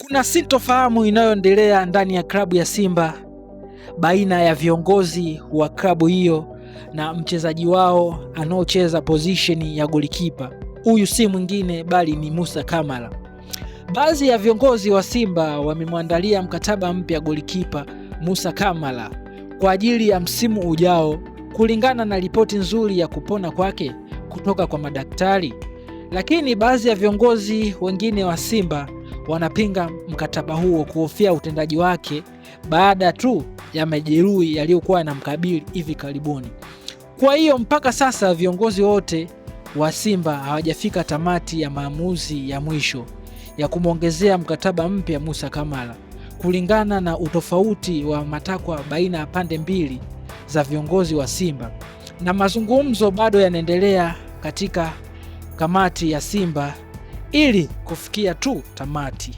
Kuna sintofahamu inayoendelea ndani ya klabu ya Simba baina ya viongozi wa klabu hiyo na mchezaji wao anaocheza position ya golikipa. Huyu si mwingine bali ni Musa Kamara. Baadhi ya viongozi wa Simba wamemwandalia mkataba mpya golikipa Musa Kamara kwa ajili ya msimu ujao, kulingana na ripoti nzuri ya kupona kwake kutoka kwa madaktari. Lakini baadhi ya viongozi wengine wa Simba wanapinga mkataba huo kuhofia utendaji wake baada tu ya majeruhi yaliyokuwa yanamkabili hivi karibuni. Kwa hiyo mpaka sasa viongozi wote wa Simba hawajafika tamati ya maamuzi ya mwisho ya kumwongezea mkataba mpya Musa Kamara, kulingana na utofauti wa matakwa baina ya pande mbili za viongozi wa Simba, na mazungumzo bado yanaendelea katika kamati ya Simba ili kufikia tu tamati.